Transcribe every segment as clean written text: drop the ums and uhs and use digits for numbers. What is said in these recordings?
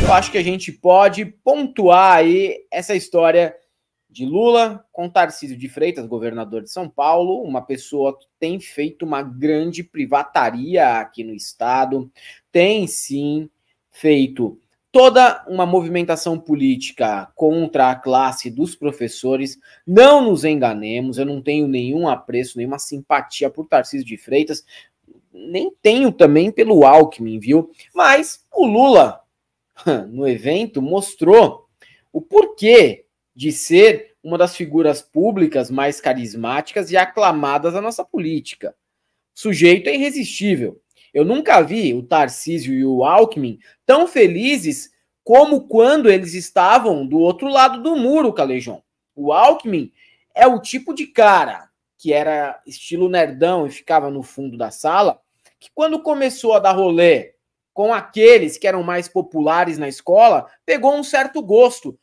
eu acho que a gente pode pontuar aí essa história de Lula com Tarcísio de Freitas, governador de São Paulo, uma pessoa que tem feito uma grande privataria aqui no estado, tem sim feito toda uma movimentação política contra a classe dos professores. Não nos enganemos, eu não tenho nenhum apreço, nenhuma simpatia por Tarcísio de Freitas, nem tenho também pelo Alckmin, viu? Mas o Lula, no evento, mostrou o porquê de ser uma das figuras públicas mais carismáticas e aclamadas da nossa política. O sujeito é irresistível. Eu nunca vi o Tarcísio e o Alckmin tão felizes como quando eles estavam do outro lado do muro, Calejão. O Alckmin é o tipo de cara que era estilo nerdão e ficava no fundo da sala, que quando começou a dar rolê com aqueles que eram mais populares na escola, pegou um certo gosto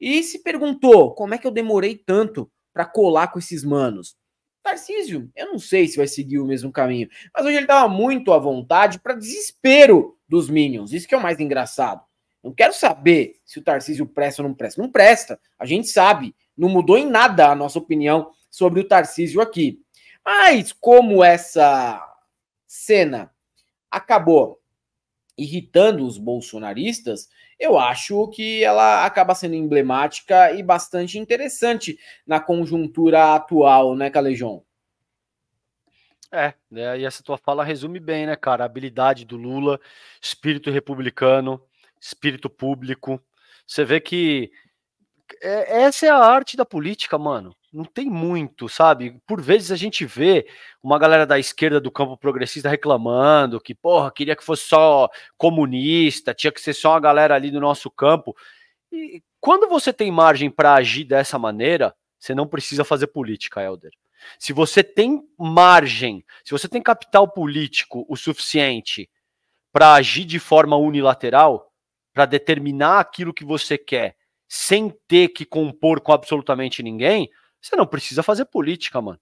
e se perguntou, como é que eu demorei tanto para colar com esses manos? Tarcísio, eu não sei se vai seguir o mesmo caminho, mas hoje ele estava muito à vontade para desespero dos Minions. Isso que é o mais engraçado. Não quero saber se o Tarcísio presta ou não presta. Não presta, a gente sabe. Não mudou em nada a nossa opinião sobre o Tarcísio aqui. Mas como essa cena acabou irritando os bolsonaristas, eu acho que ela acaba sendo emblemática e bastante interessante na conjuntura atual, né, Calejão? E essa tua fala resume bem, né, cara? A habilidade do Lula, espírito republicano, espírito público. Você vê que essa é a arte da política, mano. Não tem muito, sabe? Por vezes a gente vê uma galera da esquerda do campo progressista reclamando que, porra, queria que fosse só comunista, tinha que ser só uma galera ali do nosso campo. E quando você tem margem para agir dessa maneira, você não precisa fazer política, Helder. Se você tem margem, se você tem capital político o suficiente para agir de forma unilateral, para determinar aquilo que você quer, sem ter que compor com absolutamente ninguém, você não precisa fazer política, mano.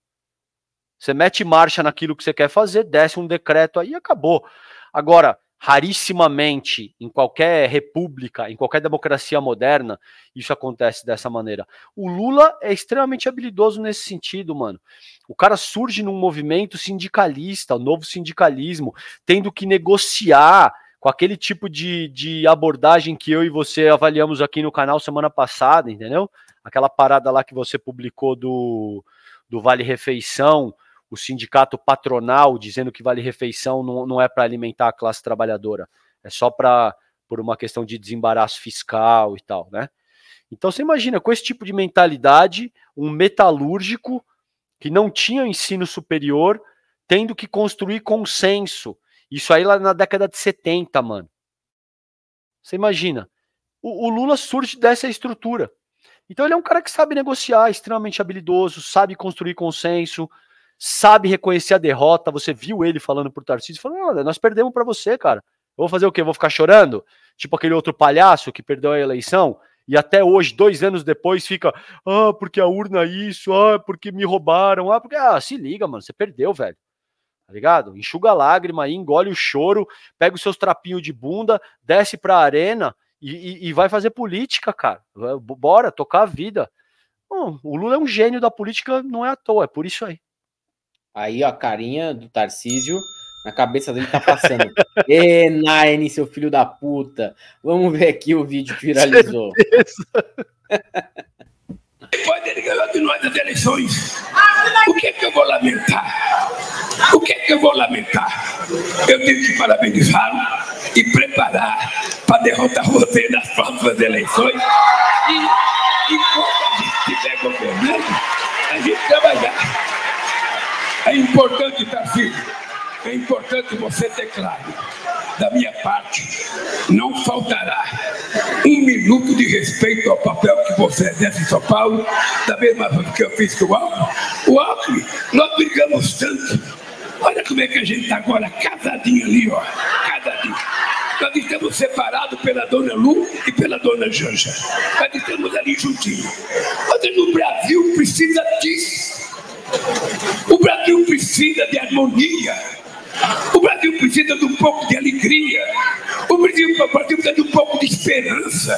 Você mete marcha naquilo que você quer fazer, desce um decreto aí e acabou. Agora, rarissimamente, em qualquer república, em qualquer democracia moderna, isso acontece dessa maneira. O Lula é extremamente habilidoso nesse sentido, mano. O cara surge num movimento sindicalista, o novo sindicalismo, tendo que negociar com aquele tipo de abordagem que eu e você avaliamos aqui no canal semana passada, entendeu? Aquela parada lá que você publicou do Vale Refeição, o sindicato patronal dizendo que Vale Refeição não é para alimentar a classe trabalhadora, é só por uma questão de desembaraço fiscal e tal, né? Então você imagina, com esse tipo de mentalidade, um metalúrgico que não tinha ensino superior, tendo que construir consenso. Isso aí lá na década de 70, mano. Você imagina. O Lula surge dessa estrutura. Então ele é um cara que sabe negociar, extremamente habilidoso, sabe construir consenso, sabe reconhecer a derrota. Você viu ele falando pro Tarcísio, falando, olha, nós perdemos para você, cara. Eu vou fazer o quê? Eu vou ficar chorando? Tipo aquele outro palhaço que perdeu a eleição e até hoje, 2 anos depois, fica, porque a urna isso, porque me roubaram, porque... se liga, mano, você perdeu, velho. Tá ligado? Enxuga a lágrima aí, engole o choro, pega os seus trapinhos de bunda, desce pra arena e vai fazer política, cara. Bora, tocar a vida. O Lula é um gênio da política, não é à toa, é por isso aí. Aí, ó, a carinha do Tarcísio, na cabeça dele tá passando. Nine, seu filho da puta. Vamos ver aqui o vídeo que viralizou. Depois ele ganhou de nós as eleições. O que é que eu vou lamentar? O que é que eu vou lamentar? Eu tenho que parabenizá-lo e preparar para derrotar você nas próximas eleições. E quando a gente estiver governando, a gente trabalhar. É importante, Tarcísio, é importante você ter claro. Da minha parte, não faltará 1 minuto de respeito ao papel que você exerce em São Paulo, da mesma forma que eu fiz com o Alckmin. O Alckmin, nós brigamos tanto. Olha como é que a gente está agora, casadinho ali, ó, casadinho. Nós estamos separados pela dona Lu e pela dona Janja. Nós estamos ali juntinhos. Mas o Brasil precisa disso. O Brasil precisa de harmonia. O Brasil precisa de um pouco de alegria. O O Brasil precisa de um pouco de esperança.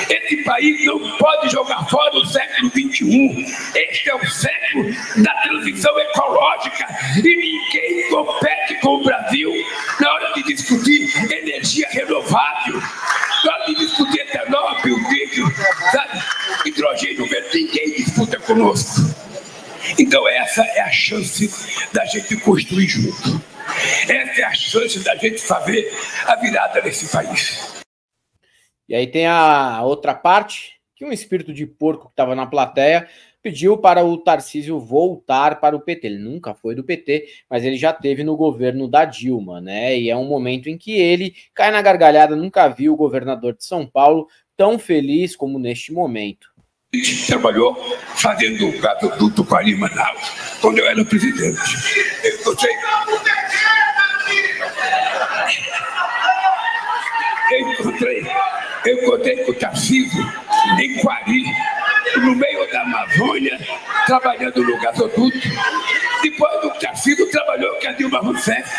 Esse país não pode jogar fora o século XXI. Este é o século da transição ecológica e ninguém compete com o Brasil na hora de discutir energia renovável, na hora de discutir etanol, biodiesel, sabe? Hidrogênio verde, ninguém disputa conosco. Então essa é a chance da gente construir junto. Essa é a chance da gente fazer a virada nesse país. E aí tem a outra parte, que um espírito de porco que estava na plateia pediu para o Tarcísio voltar para o PT. Ele nunca foi do PT, mas ele já teve no governo da Dilma, né? E é um momento em que ele cai na gargalhada, nunca viu o governador de São Paulo tão feliz como neste momento. A gente trabalhou fazendo o gasoduto Paris-Manaus, quando eu era presidente. Eu encontrei com o Tarcísio em Quari, no meio da Amazônia, trabalhando no gasoduto. Depois o Tarcísio trabalhou com a Dilma Rousseff.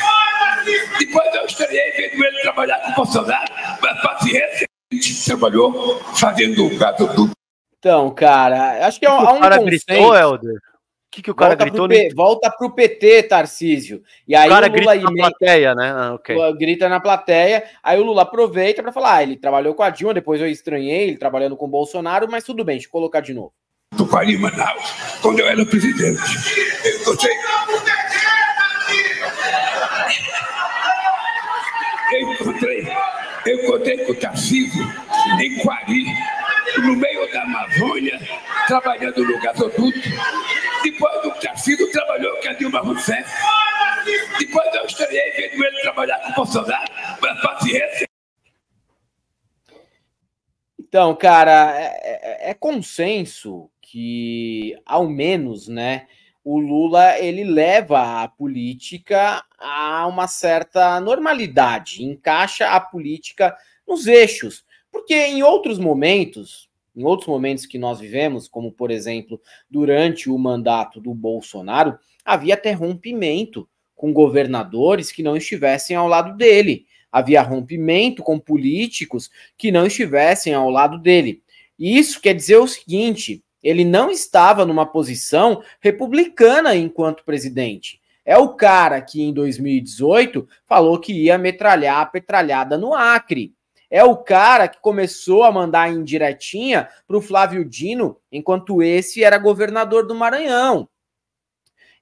Depois eu estranhei vendo ele trabalhar com o Bolsonaro, mas paciência, a gente trabalhou fazendo o gasoduto. Então, cara, acho que há um cara gritou, Helder? O que o cara gritou? Volta pro PT, Tarcísio. E aí o cara Lula grita na plateia, né? Okay. Grita na plateia, aí o Lula aproveita para falar, ele trabalhou com a Dilma, depois eu estranhei ele trabalhando com o Bolsonaro, mas tudo bem, deixa eu colocar de novo. Do Paris-Manaus, quando eu era presidente. Eu encontrei com o Tarcísio em Quari, no meio da Amazônia, trabalhando no gasoduto. Depois o Tarcísio trabalhou com a Dilma Rousseff. Depois eu estranhei vendo ele trabalhar com o Bolsonaro, mas paciência. Então, cara, é consenso que, ao menos, né, o Lula, ele leva a política a uma certa normalidade, encaixa a política nos eixos, porque em outros momentos que nós vivemos, como, por exemplo, durante o mandato do Bolsonaro, havia até rompimento com governadores que não estivessem ao lado dele, havia rompimento com políticos que não estivessem ao lado dele. E isso quer dizer o seguinte, ele não estava numa posição republicana enquanto presidente. É o cara que em 2018 falou que ia metralhar a petralhada no Acre. É o cara que começou a mandar indiretinha para o Flávio Dino enquanto esse era governador do Maranhão.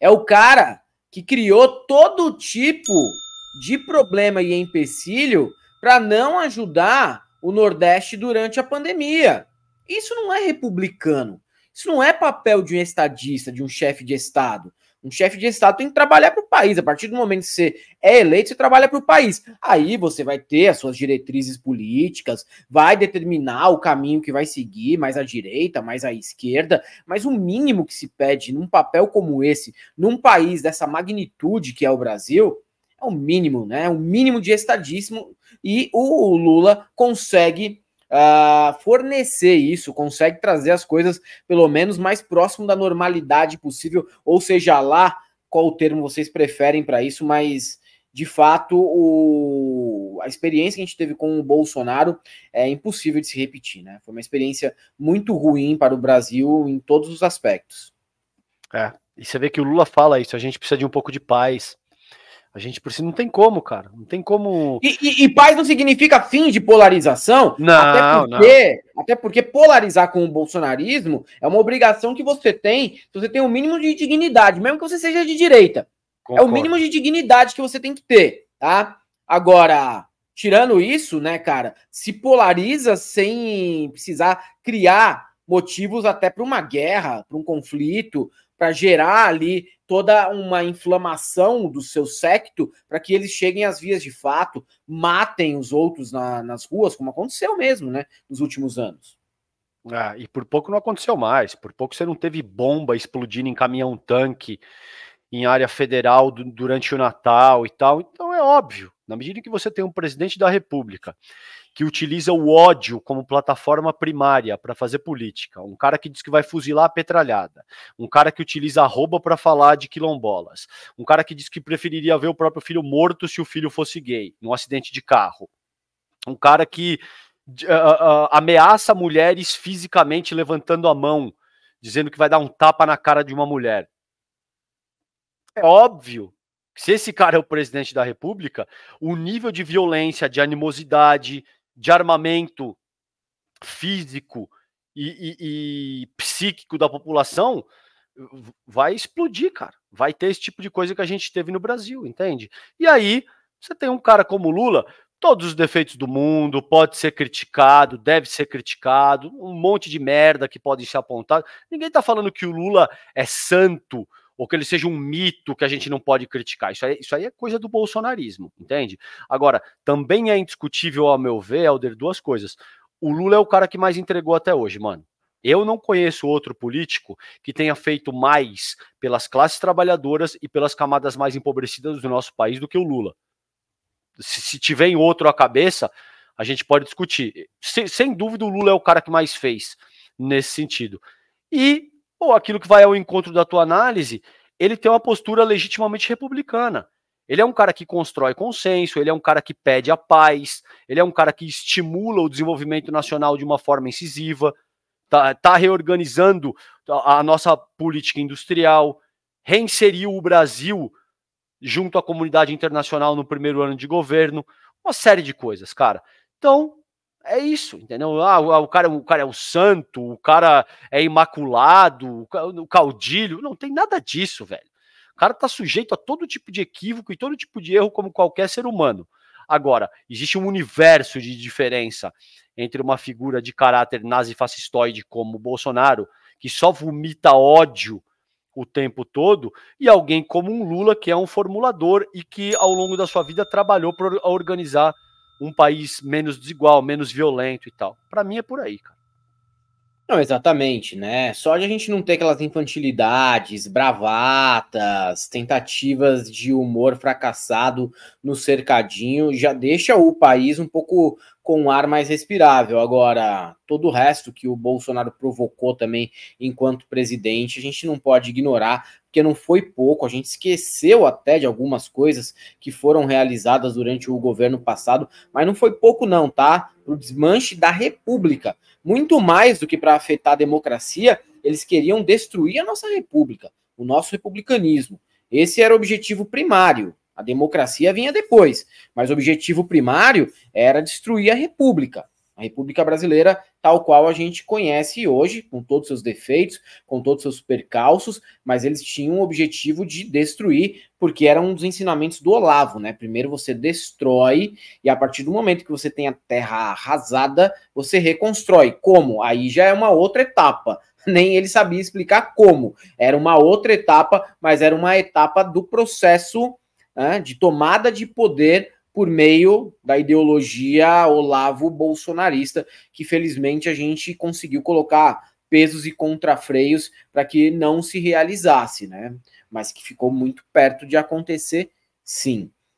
É o cara que criou todo tipo de problema e empecilho para não ajudar o Nordeste durante a pandemia. Isso não é republicano. Isso não é papel de um estadista, de um chefe de Estado. Um chefe de Estado tem que trabalhar para o país. A partir do momento que você é eleito, você trabalha para o país. Aí você vai ter as suas diretrizes políticas, vai determinar o caminho que vai seguir, mais à direita, mais à esquerda. Mas o mínimo que se pede num papel como esse, num país dessa magnitude que é o Brasil, é o mínimo, né? O mínimo de estadismo. E o Lula consegue fornecer isso, consegue trazer as coisas pelo menos mais próximo da normalidade possível, ou seja lá qual termo vocês preferem para isso, mas de fato a experiência que a gente teve com o Bolsonaro é impossível de se repetir, né? Foi uma experiência muito ruim para o Brasil em todos os aspectos. E você vê que o Lula fala isso, a gente precisa de um pouco de paz. A gente precisa, não tem como, cara. Não tem como. E paz não significa fim de polarização. Não, até porque polarizar com o bolsonarismo é uma obrigação que você tem, se você tem o mínimo de dignidade, mesmo que você seja de direita. Concordo. É o mínimo de dignidade que você tem que ter, tá? Agora, tirando isso, né, cara, se polariza sem precisar criar motivos até para uma guerra, para um conflito, para gerar ali toda uma inflamação do seu séquito, para que eles cheguem às vias de fato, matem os outros nas ruas, como aconteceu mesmo, né, nos últimos anos. E por pouco não aconteceu mais, por pouco você não teve bomba explodindo em caminhão-tanque, em área federal durante o Natal e tal. Então é óbvio, na medida que você tem um presidente da República que utiliza o ódio como plataforma primária para fazer política, um cara que diz que vai fuzilar a petralhada, um cara que utiliza arroba para falar de quilombolas, um cara que diz que preferiria ver o próprio filho morto se o filho fosse gay, num acidente de carro. Um cara que ameaça mulheres fisicamente levantando a mão, dizendo que vai dar um tapa na cara de uma mulher. É óbvio que se esse cara é o presidente da República, o nível de violência, de animosidade, de armamento físico e psíquico da população vai explodir, cara. Vai ter esse tipo de coisa que a gente teve no Brasil, entende? E aí, você tem um cara como Lula, todos os defeitos do mundo, pode ser criticado, deve ser criticado, um monte de merda que pode ser apontado. Ninguém tá falando que o Lula é santo ou que ele seja um mito que a gente não pode criticar. Isso aí é coisa do bolsonarismo, entende? Agora, também é indiscutível, ao meu ver, Helder, duas coisas. O Lula é o cara que mais entregou até hoje, mano. Eu não conheço outro político que tenha feito mais pelas classes trabalhadoras e pelas camadas mais empobrecidas do nosso país do que o Lula. Se tiver em outro a cabeça, a gente pode discutir. Sem dúvida, o Lula é o cara que mais fez nesse sentido. E, aquilo que vai ao encontro da tua análise, ele tem uma postura legitimamente republicana. Ele é um cara que constrói consenso, ele é um cara que pede a paz, ele é um cara que estimula o desenvolvimento nacional de uma forma incisiva, tá reorganizando a nossa política industrial, reinseriu o Brasil junto à comunidade internacional no primeiro ano de governo, uma série de coisas, cara. Então, é isso, entendeu? O cara é o santo, o cara é imaculado, o caudilho, não tem nada disso, velho. O cara tá sujeito a todo tipo de equívoco e todo tipo de erro como qualquer ser humano. Agora, existe um universo de diferença entre uma figura de caráter nazifascistoide como o Bolsonaro, que só vomita ódio o tempo todo, e alguém como um Lula, que é um formulador e que ao longo da sua vida trabalhou para organizar um país menos desigual, menos violento e tal. Para mim é por aí, cara. Não, exatamente, né? Só de a gente não ter aquelas infantilidades, bravatas, tentativas de humor fracassado no cercadinho, já deixa o país um pouco com um ar mais respirável. Agora, todo o resto que o Bolsonaro provocou também enquanto presidente, a gente não pode ignorar, porque não foi pouco, a gente esqueceu até de algumas coisas que foram realizadas durante o governo passado, mas não foi pouco não, tá? Pro desmanche da República. Muito mais do que para afetar a democracia, eles queriam destruir a nossa república, o nosso republicanismo. Esse era o objetivo primário. A democracia vinha depois, mas o objetivo primário era destruir a República Brasileira, tal qual a gente conhece hoje, com todos os seus defeitos, com todos os seus percalços, mas eles tinham o objetivo de destruir, porque era um dos ensinamentos do Olavo, né? Primeiro você destrói, e a partir do momento que você tem a terra arrasada, você reconstrói. Como? Aí já é uma outra etapa. Nem ele sabia explicar como. Era uma outra etapa, mas era uma etapa do processo, né, de tomada de poder por meio da ideologia Olavo bolsonarista, que felizmente a gente conseguiu colocar pesos e contrafreios para que não se realizasse, né? Mas que ficou muito perto de acontecer, sim.